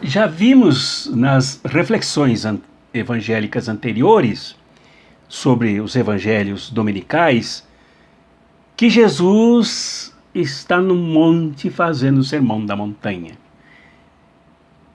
Já vimos nas reflexões evangélicas anteriores sobre os evangelhos dominicais que Jesus está no monte fazendo o sermão da montanha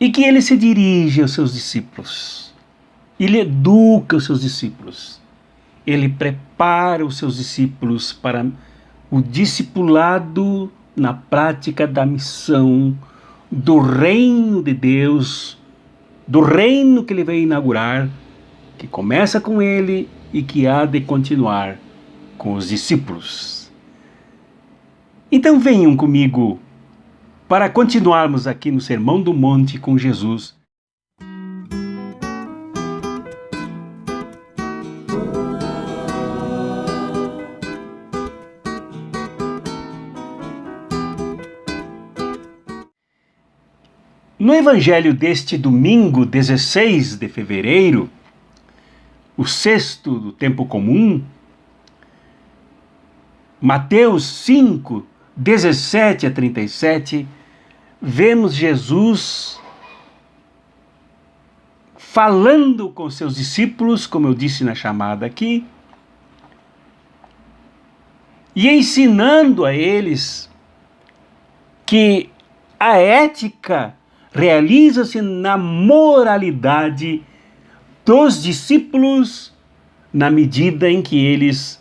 e que ele se dirige aos seus discípulos, ele educa os seus discípulos, ele prepara os seus discípulos para o discipulado na prática da missão do reino de Deus, do reino que ele veio inaugurar, que começa com ele e que há de continuar com os discípulos. Então venham comigo para continuarmos aqui no Sermão do Monte com Jesus. No evangelho deste domingo, 16 de fevereiro, o sexto do tempo comum, Mateus 5, 17 a 37, vemos Jesus falando com seus discípulos, como eu disse na chamada aqui, e ensinando a eles que a ética realiza-se na moralidade dos discípulos na medida em que eles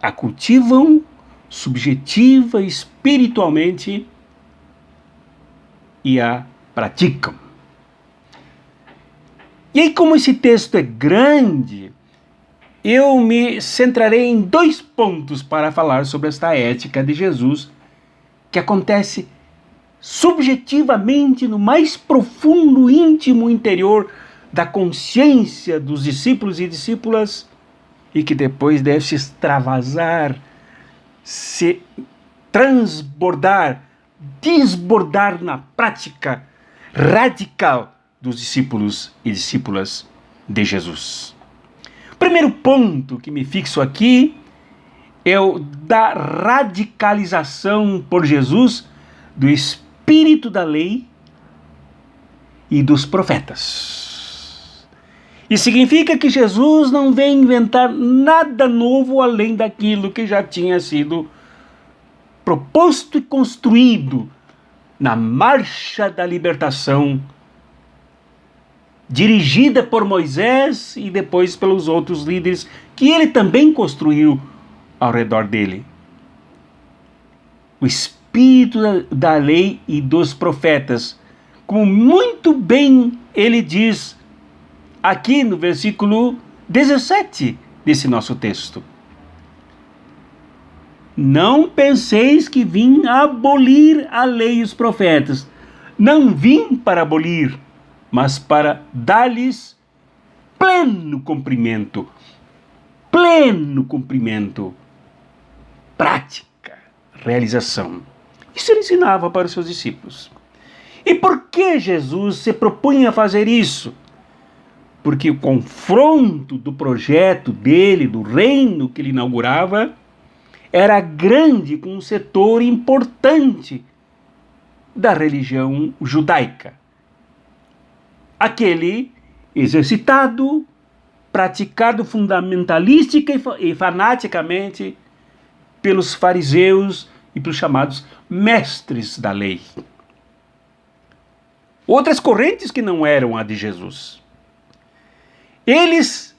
a cultivam subjetiva, espiritualmente e a praticam. E aí, como esse texto é grande, eu me centrarei em 2 pontos para falar sobre esta ética de Jesus que acontece subjetivamente no mais profundo, íntimo interior da consciência dos discípulos e discípulas e que depois deve se extravasar, se transbordar, desbordar na prática radical dos discípulos e discípulas de Jesus. O primeiro ponto que me fixo aqui é o da radicalização por Jesus do espírito da lei e dos profetas. Isso significa que Jesus não vem inventar nada novo além daquilo que já tinha sido proposto e construído na marcha da libertação, dirigida por Moisés e depois pelos outros líderes que ele também construiu ao redor dele. O espírito da lei e dos profetas, como muito bem ele diz aqui no versículo 17 desse nosso texto. Não penseis que vim abolir a lei e os profetas. Não vim para abolir, mas para dar-lhes pleno cumprimento. Pleno cumprimento. Prática, realização. Isso ele ensinava para os seus discípulos. E por que Jesus se propunha a fazer isso? Porque o confronto do projeto dele, do reino que ele inaugurava, era grande com um setor importante da religião judaica. Aquele exercitado, praticado fundamentalística e fanaticamente pelos fariseus e pelos chamados mestres da lei. Outras correntes que não eram a de Jesus. Eles,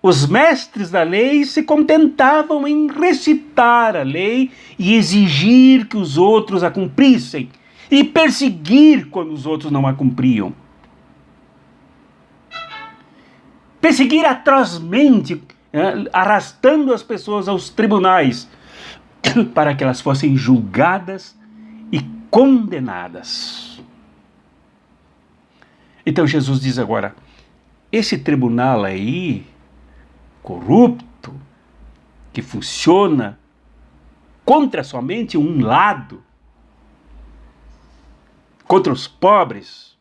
os mestres da lei, se contentavam em recitar a lei e exigir que os outros a cumprissem e perseguir quando os outros não a cumpriam. Perseguir atrozmente, arrastando as pessoas aos tribunais para que elas fossem julgadas e condenadas. Então Jesus diz agora, esse tribunal aí, corrupto, que funciona contra somente um lado, contra os pobres,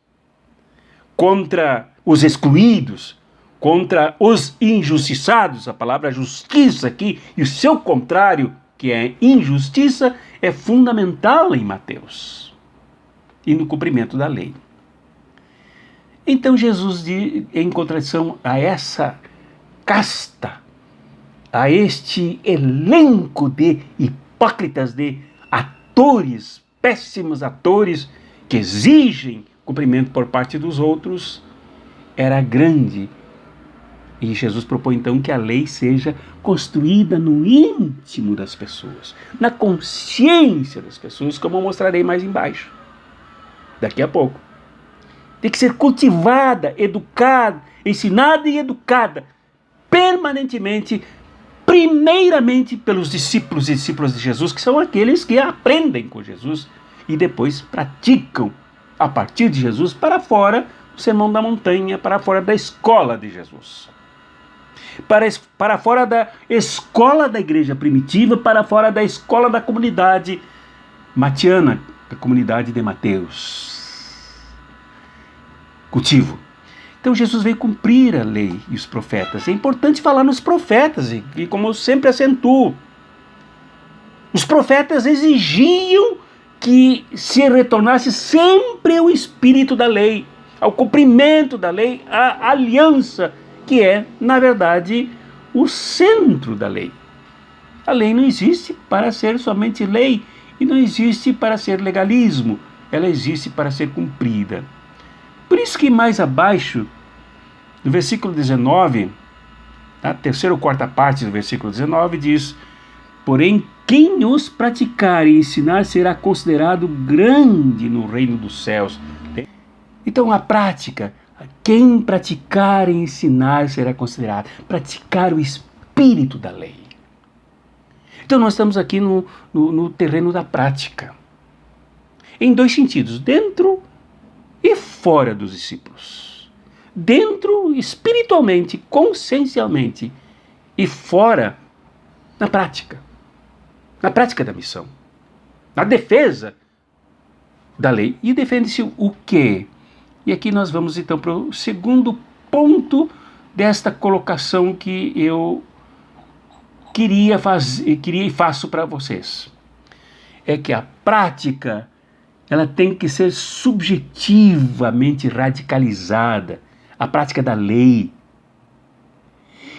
contra os excluídos, contra os injustiçados, a palavra justiça aqui, e o seu contrário, que é injustiça, é fundamental em Mateus e no cumprimento da lei. Então Jesus, em contradição a essa casta, a este elenco de hipócritas, de atores, péssimos atores, que exigem cumprimento por parte dos outros, era grande. E Jesus propõe então que a lei seja construída no íntimo das pessoas, na consciência das pessoas, como eu mostrarei mais embaixo, daqui a pouco. Tem que ser cultivada, educada, ensinada e educada permanentemente, primeiramente pelos discípulos e discípulas de Jesus, que são aqueles que aprendem com Jesus e depois praticam a partir de Jesus para fora do Sermão da Montanha, para fora da escola de Jesus. Para fora da escola da igreja primitiva, para fora da escola da comunidade matiana, da comunidade de Mateus. Cultivo. Então Jesus veio cumprir a lei e os profetas. É importante falar nos profetas, e como eu sempre acentuo, os profetas exigiam que se retornasse sempre o espírito da lei, ao cumprimento da lei, à aliança, que é, na verdade, o centro da lei. A lei não existe para ser somente lei e não existe para ser legalismo, ela existe para ser cumprida. Por isso que mais abaixo, no versículo 19, a terceira ou quarta parte do versículo 19 diz: porém, quem os praticar e ensinar será considerado grande no reino dos céus. Então a prática, quem praticar e ensinar será considerado, praticar o espírito da lei. Então nós estamos aqui no terreno da prática, em dois sentidos, dentro e fora dos discípulos. Dentro espiritualmente, consciencialmente, e fora na prática da missão, na defesa da lei. E defende-se o quê? E aqui nós vamos então para o segundo ponto desta colocação que eu queria e faço para vocês. É que a prática, ela tem que ser subjetivamente radicalizada, a prática da lei,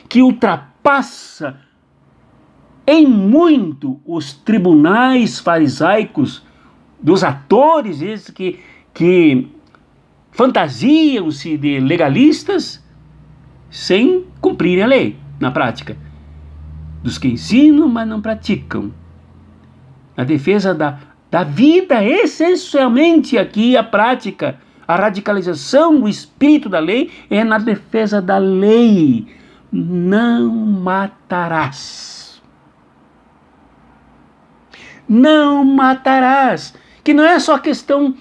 que ultrapassa em muito os tribunais farisaicos dos atores, esses que fantasiam-se de legalistas sem cumprirem a lei na prática, dos que ensinam, mas não praticam. Na defesa da vida, essencialmente aqui a prática, a radicalização do espírito da lei é na defesa da lei. Não matarás. Não matarás. Que não é só questão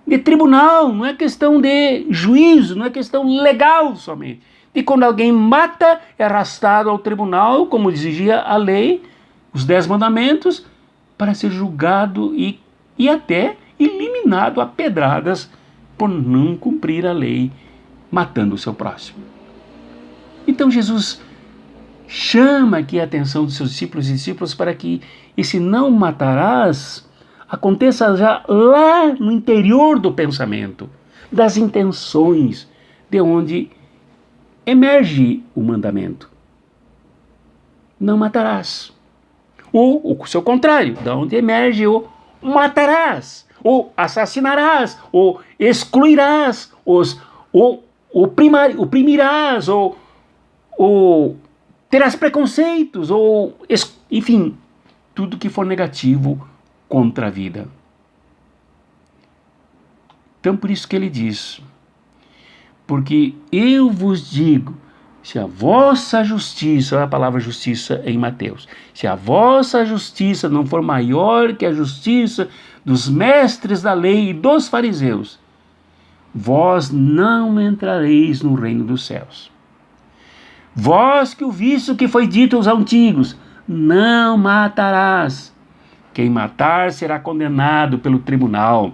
de tribunal, não é questão de juízo, não é questão legal somente. E quando alguém mata, é arrastado ao tribunal, como exigia a lei, os 10 mandamentos, para ser julgado e até eliminado a pedradas por não cumprir a lei, matando o seu próximo. Então Jesus chama aqui a atenção dos seus discípulos e discípulas para que esse não matarás aconteça já lá no interior do pensamento, das intenções, de onde emerge o mandamento. Não matarás. Ou o seu contrário, de onde emerge o matarás, ou assassinarás, ou excluirás, ou oprimirás, ou terás preconceitos, ou enfim, tudo que for negativo contra a vida. Então por isso que ele diz: porque eu vos digo, se a vossa justiça, olha a palavra justiça em Mateus, se a vossa justiça não for maior que a justiça dos mestres da lei e dos fariseus, vós não entrareis no reino dos céus. Vós que ouvistes o que foi dito aos antigos, não matarás. Quem matar será condenado pelo tribunal.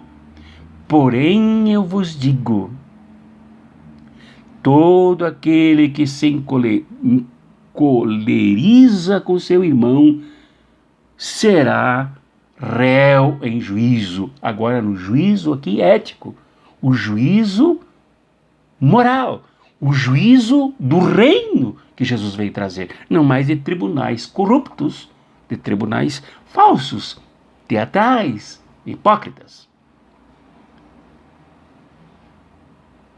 Porém eu vos digo, todo aquele que se encoleriza com seu irmão será réu em juízo. Agora no juízo aqui ético, o juízo moral, o juízo do reino que Jesus veio trazer, não mais de tribunais corruptos, de tribunais falsos, teatrais, hipócritas.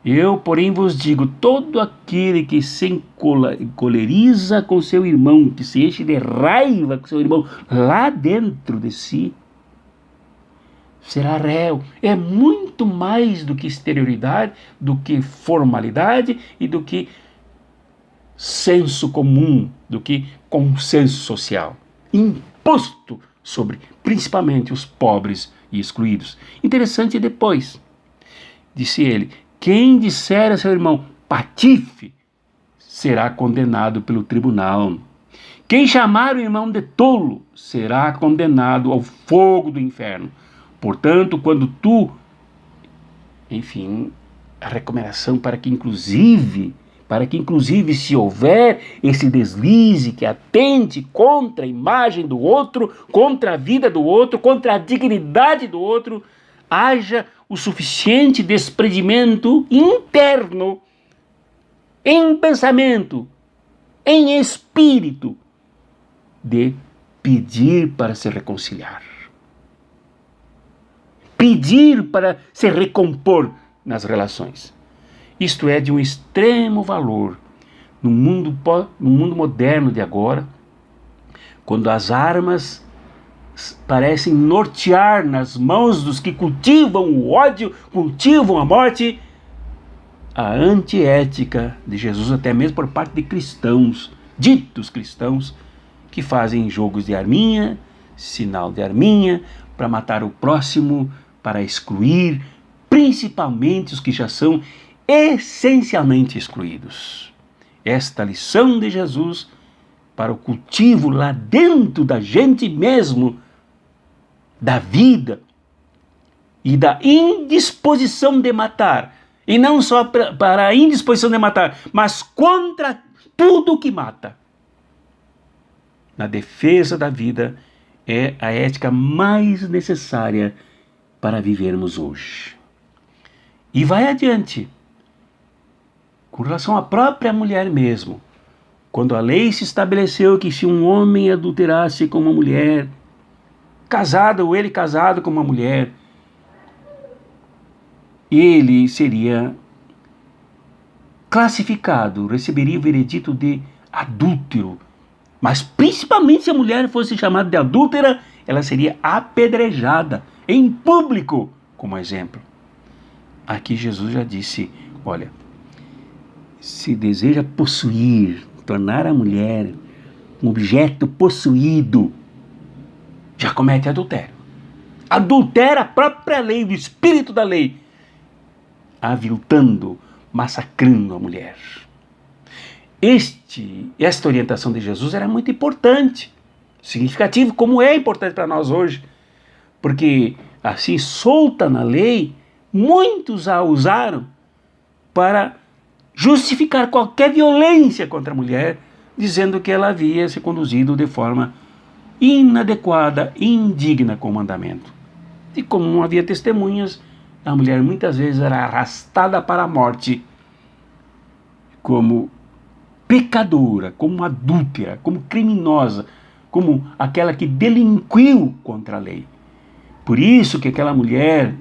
Eu, porém, vos digo, todo aquele que se encoleriza com seu irmão, que se enche de raiva com seu irmão lá dentro de si, será réu. É muito mais do que exterioridade, do que formalidade e do que senso comum, do que consenso social, imposto sobre principalmente os pobres e excluídos. Interessante depois, disse ele, quem disser a seu irmão patife, será condenado pelo tribunal. Quem chamar o irmão de tolo, será condenado ao fogo do inferno. Portanto, quando tu, enfim, a recomendação para que inclusive se houver esse deslize que atente contra a imagem do outro, contra a vida do outro, contra a dignidade do outro, haja o suficiente desprendimento interno, em pensamento, em espírito, de pedir para se reconciliar. Pedir para se recompor nas relações. Isto é de um extremo valor no mundo moderno de agora, quando as armas parecem nortear nas mãos dos que cultivam o ódio, cultivam a morte, a antiética de Jesus, até mesmo por parte de cristãos, ditos cristãos, que fazem jogos de arminha, sinal de arminha, para matar o próximo, para excluir, principalmente os que já são essencialmente excluídos. Esta lição de Jesus para o cultivo lá dentro da gente mesmo, da vida e da indisposição de matar, e não só para a indisposição de matar, mas contra tudo que mata. Na defesa da vida é a ética mais necessária para vivermos hoje. E vai adiante. Com relação à própria mulher mesmo, quando a lei se estabeleceu que se um homem adulterasse com uma mulher, casado ou ele casado com uma mulher, ele seria classificado, receberia o veredito de adúltero. Mas principalmente se a mulher fosse chamada de adúltera, ela seria apedrejada em público, como exemplo. Aqui Jesus já disse, olha, se deseja possuir, tornar a mulher um objeto possuído, já comete adultério. Adultera a própria lei, o espírito da lei, aviltando, massacrando a mulher. Esta orientação de Jesus era muito importante, significativo, como é importante para nós hoje, porque assim, solta na lei, muitos a usaram para justificar qualquer violência contra a mulher, dizendo que ela havia se conduzido de forma inadequada, indigna com o mandamento. E como não havia testemunhas, a mulher muitas vezes era arrastada para a morte como pecadora, como adúltera, como criminosa, como aquela que delinquiu contra a lei. Por isso que aquela mulher,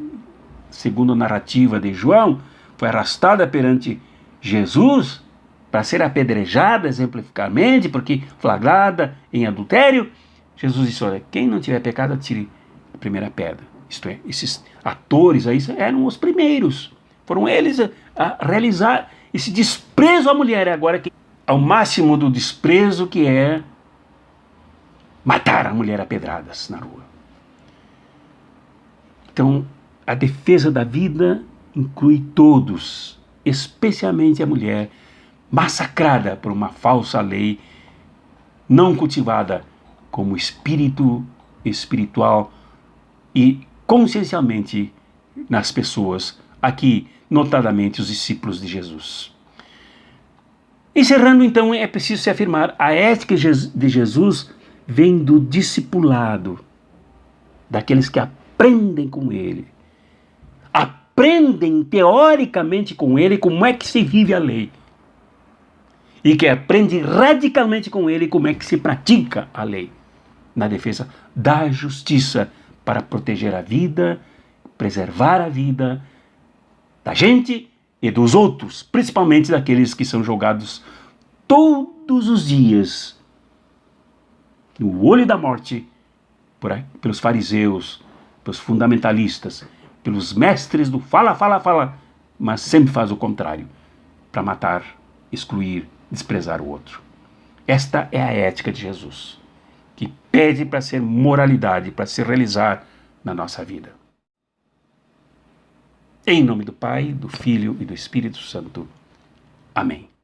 segundo a narrativa de João, foi arrastada perante Jesus para ser apedrejada exemplificamente, porque flagrada em adultério. Jesus disse, olha, quem não tiver pecado, atire a primeira pedra. Isto é, esses atores aí eram os primeiros. Foram eles a realizar esse desprezo à mulher. Agora, ao máximo do desprezo, que é matar a mulher a pedradas na rua. Então, a defesa da vida inclui todos, especialmente a mulher, massacrada por uma falsa lei, não cultivada como espírito espiritual e consciencialmente nas pessoas, aqui, notadamente, os discípulos de Jesus. Encerrando, então, é preciso se afirmar, a ética de Jesus vem do discipulado, daqueles que aprendem com ele, aprendem teoricamente com ele como é que se vive a lei. E que aprendem radicalmente com ele como é que se pratica a lei. Na defesa da justiça, para proteger a vida, preservar a vida da gente e dos outros, principalmente daqueles que são julgados todos os dias no olho da morte pelos fariseus, pelos fundamentalistas, pelos mestres do fala, mas sempre faz o contrário, para matar, excluir, desprezar o outro. Esta é a ética de Jesus, que pede para ser moralidade, para se realizar na nossa vida. Em nome do Pai, do Filho e do Espírito Santo. Amém.